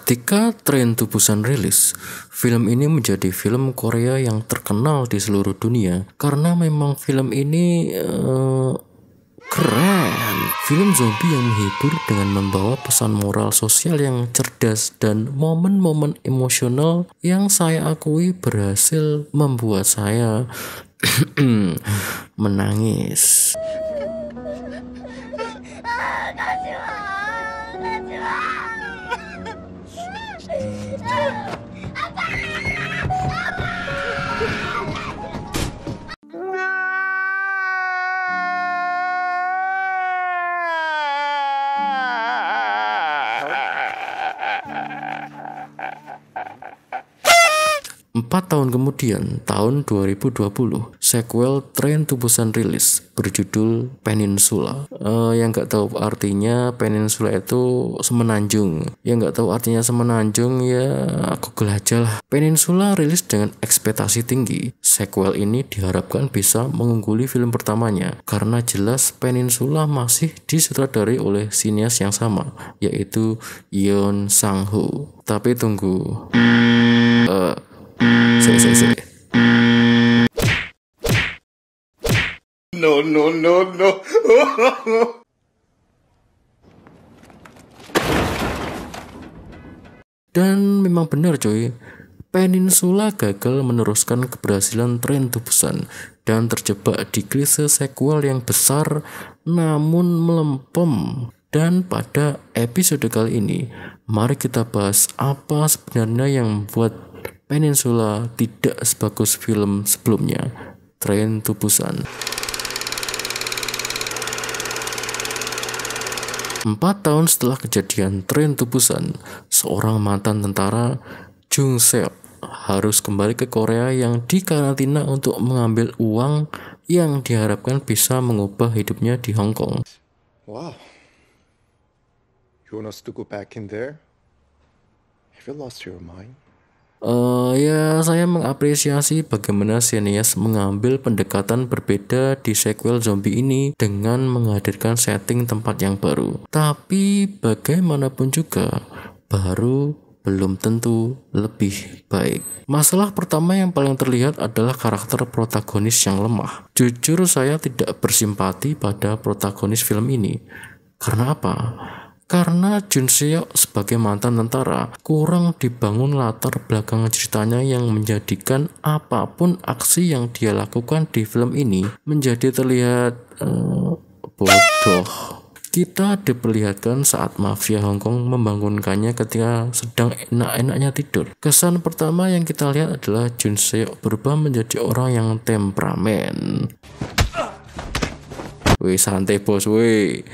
Ketika Train to Busan rilis, film ini menjadi film Korea yang terkenal di seluruh dunia karena memang film ini keren. Film zombie yang menghibur dengan membawa pesan moral sosial yang cerdas dan momen-momen emosional yang saya akui berhasil membuat saya menangis. Empat tahun kemudian, tahun 2020, sequel Train to Busan rilis berjudul Peninsula. Yang nggak tahu artinya Peninsula itu semenanjung. Yang nggak tahu artinya semenanjung ya Google aja lah. Peninsula rilis dengan ekspektasi tinggi. Sequel ini diharapkan bisa mengungguli film pertamanya karena jelas Peninsula masih disutradarai oleh sinias yang sama, yaitu Yeon Sang-ho. Tapi tunggu. Saya. No. Dan memang benar coy, Peninsula gagal meneruskan keberhasilan Train to Busan dan terjebak di klise sequel yang besar namun melempem. Dan pada episode kali ini, mari kita bahas apa sebenarnya yang membuat Peninsula tidak sebagus film sebelumnya, Train to Busan. 4 tahun setelah kejadian Train to Busan, seorang mantan tentara, Jung Seok, harus kembali ke Korea yang dikarantina untuk mengambil uang yang diharapkan bisa mengubah hidupnya di Hong Kong. Wow. You want us to go back in there? Have you lost your mind? Ya saya mengapresiasi bagaimana Cineast mengambil pendekatan berbeda di sequel zombie ini dengan menghadirkan setting tempat yang baru. Tapi bagaimanapun juga, baru belum tentu lebih baik. Masalah pertama yang paling terlihat adalah karakter protagonis yang lemah. Jujur saya tidak bersimpati pada protagonis film ini. Karena apa? Karena Jun Seok sebagai mantan tentara kurang dibangun latar belakang ceritanya yang menjadikan apapun aksi yang dia lakukan di film ini menjadi terlihat bodoh. Kita diperlihatkan saat mafia Hong Kong membangunkannya ketika sedang enak-enaknya tidur. Kesan pertama yang kita lihat adalah Jun Seok berubah menjadi orang yang temperamen. Wih santai bos wih.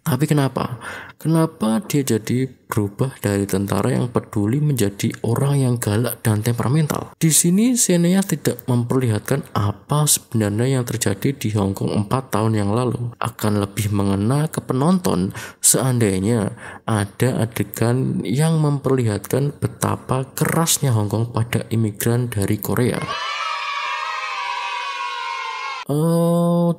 Tapi kenapa? Kenapa dia jadi berubah dari tentara yang peduli menjadi orang yang galak dan temperamental? Di sini Cineast tidak memperlihatkan apa sebenarnya yang terjadi di Hong Kong 4 tahun yang lalu. Akan lebih mengena ke penonton seandainya ada adegan yang memperlihatkan betapa kerasnya Hong Kong pada imigran dari Korea.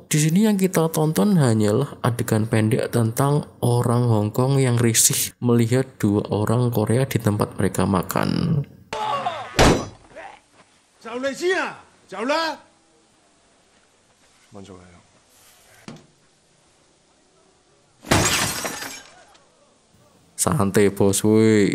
Di sini yang kita tonton hanyalah adegan pendek tentang orang Hong Kong yang risih melihat 2 orang Korea di tempat mereka makan. Santai bos woi.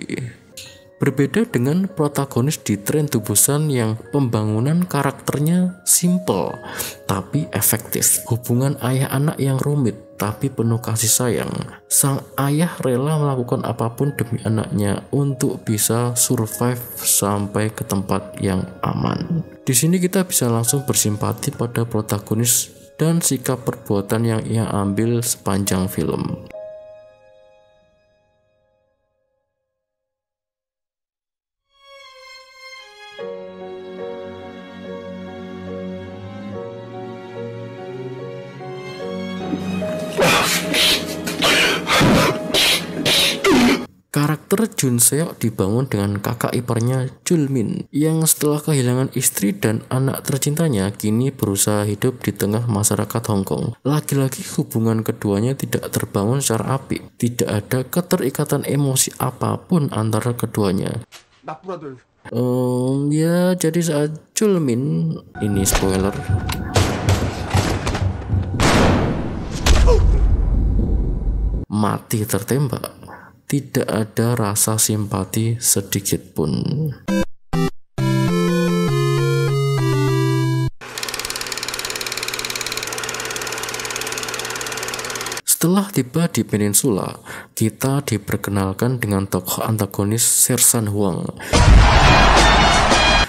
Berbeda dengan protagonis di Train to Busan yang pembangunan karakternya simple tapi efektif. Hubungan ayah anak yang rumit tapi penuh kasih sayang. Sang ayah rela melakukan apapun demi anaknya untuk bisa survive sampai ke tempat yang aman. Di sini kita bisa langsung bersimpati pada protagonis dan sikap perbuatan yang ia ambil sepanjang film. Karakter Jun Seok dibangun dengan kakak iparnya Jul Min yang setelah kehilangan istri dan anak tercintanya kini berusaha hidup di tengah masyarakat Hong Kong. Lagi-lagi hubungan keduanya tidak terbangun secara apik. Tidak ada keterikatan emosi apapun antara keduanya. Ya jadi saat Jul Min, ini spoiler, mati tertembak, tidak ada rasa simpati sedikit pun. Setelah tiba di peninsula, kita diperkenalkan dengan tokoh antagonis Sersan Huang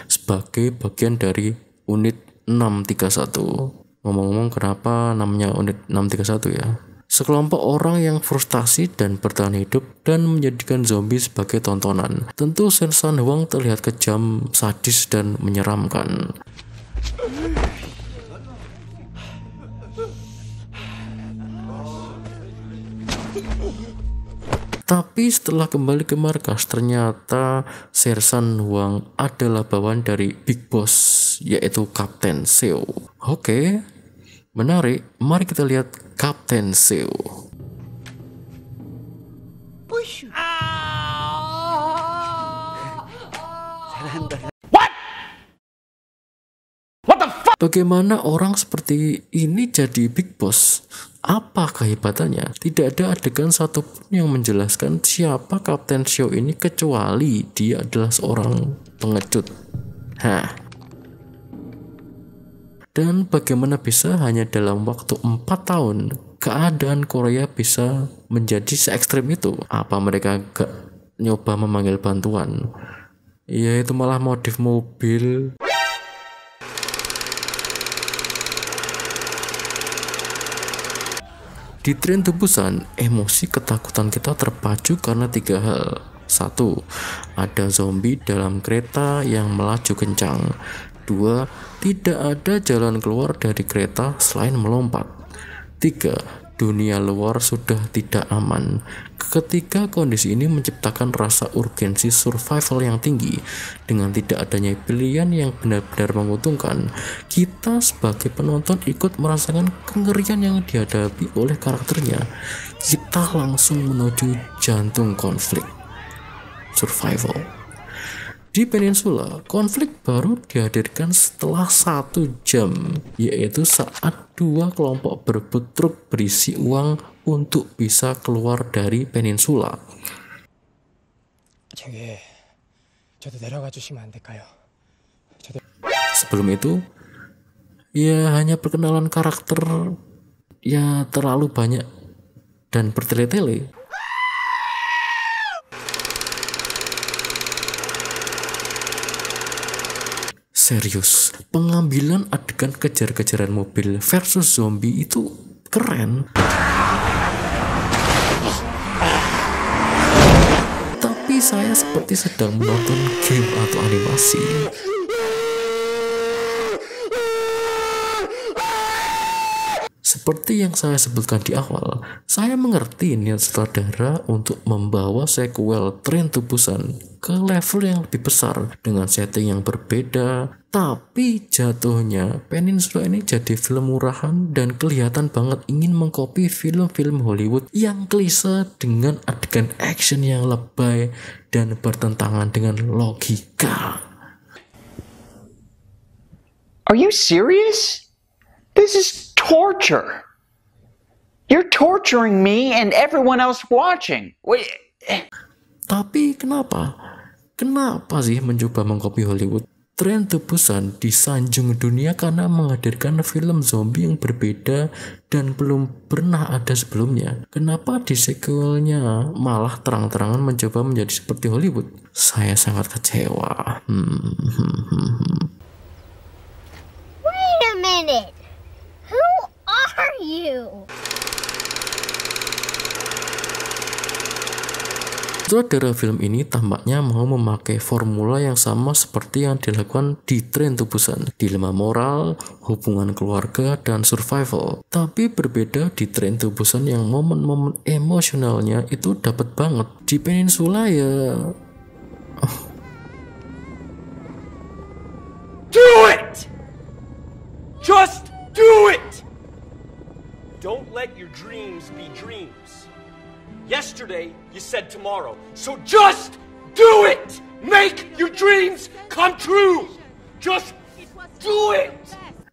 sebagai bagian dari unit 631. Ngomong-ngomong, kenapa namanya unit 631 ya? Sekelompok orang yang frustasi dan bertahan hidup dan menjadikan zombie sebagai tontonan. Tentu Sersan Huang terlihat kejam, sadis, dan menyeramkan. Tapi setelah kembali ke markas, ternyata Sersan Huang adalah bawahan dari Big Boss, yaitu Kapten Seo. Oke, menarik. Mari kita lihat Kapten Seo. Bagaimana orang seperti ini jadi Big Boss? Apa kehebatannya? Tidak ada adegan satupun yang menjelaskan siapa Kapten Seo ini kecuali dia adalah seorang pengecut. Dan bagaimana bisa hanya dalam waktu 4 tahun keadaan Korea bisa menjadi se-ekstrim itu? Apa mereka gak nyoba memanggil bantuan? Ya itu malah modif mobil. Di Train to Busan, emosi ketakutan kita terpacu karena 3 hal. 1. Ada zombie dalam kereta yang melaju kencang. 2. Tidak ada jalan keluar dari kereta selain melompat. 3. Dunia luar sudah tidak aman. Ketiga kondisi ini menciptakan rasa urgensi survival yang tinggi. Dengan tidak adanya pilihan yang benar-benar menguntungkan, kita sebagai penonton ikut merasakan kengerian yang dihadapi oleh karakternya. Kita langsung menuju jantung konflik survival. Di peninsula, konflik baru dihadirkan setelah 1 jam, yaitu saat 2 kelompok berebut truk berisi uang untuk bisa keluar dari peninsula. Sebelum itu, ya hanya perkenalan karakter ya terlalu banyak dan bertele-tele. Serius, pengambilan adegan kejar-kejaran mobil versus zombie itu keren. Tapi saya seperti sedang menonton game atau animasi. Seperti yang saya sebutkan di awal, saya mengerti niat sutradara untuk membawa sequel Train to Busan ke level yang lebih besar dengan setting yang berbeda. Tapi jatuhnya Peninsula ini jadi film murahan dan kelihatan banget ingin mengcopy film-film Hollywood yang klise dengan adegan action yang lebay dan bertentangan dengan logika. Are you serious? This is torture. You're torturing me and everyone else watching. Wait. Tapi kenapa? Kenapa sih mencoba mengcopy Hollywood? Train to Busan disanjung dunia karena menghadirkan film zombie yang berbeda dan belum pernah ada sebelumnya. Kenapa di sequelnya malah terang-terangan mencoba menjadi seperti Hollywood? Saya sangat kecewa. Wait a minute. Who are you? Sutradara film ini tampaknya mau memakai formula yang sama seperti yang dilakukan di Train to Busan, dilema moral, hubungan keluarga, dan survival. Tapi berbeda di Train to Busan yang momen-momen emosionalnya itu dapat banget. Di Peninsula ya Do it! Just do it! Don't let your dreams be dreams. Yesterday, you said tomorrow. So just do it! Make your dreams come true! Just do it!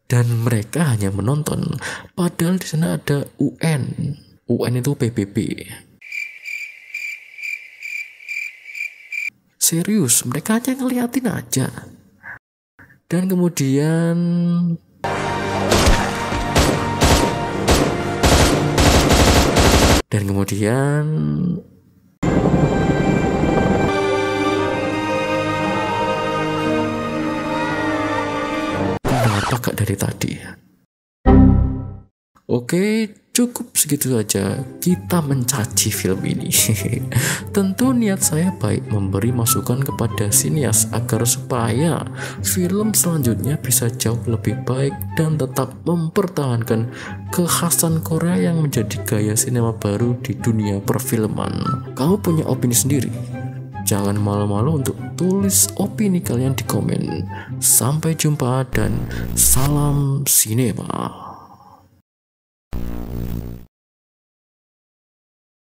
dan mereka hanya menonton, padahal di sana ada UN. UN itu PBB. Serius, mereka hanya ngeliatin aja. Dan kemudian kenapa gak dari tadi? Oke, cukup segitu saja kita mencaci film ini. Tentu niat saya baik memberi masukan kepada sinias agar supaya film selanjutnya bisa jauh lebih baik dan tetap mempertahankan kekhasan Korea yang menjadi gaya sinema baru di dunia perfilman. Kamu punya opini sendiri? Jangan malu-malu untuk tulis opini kalian di komen. Sampai jumpa dan salam sinema.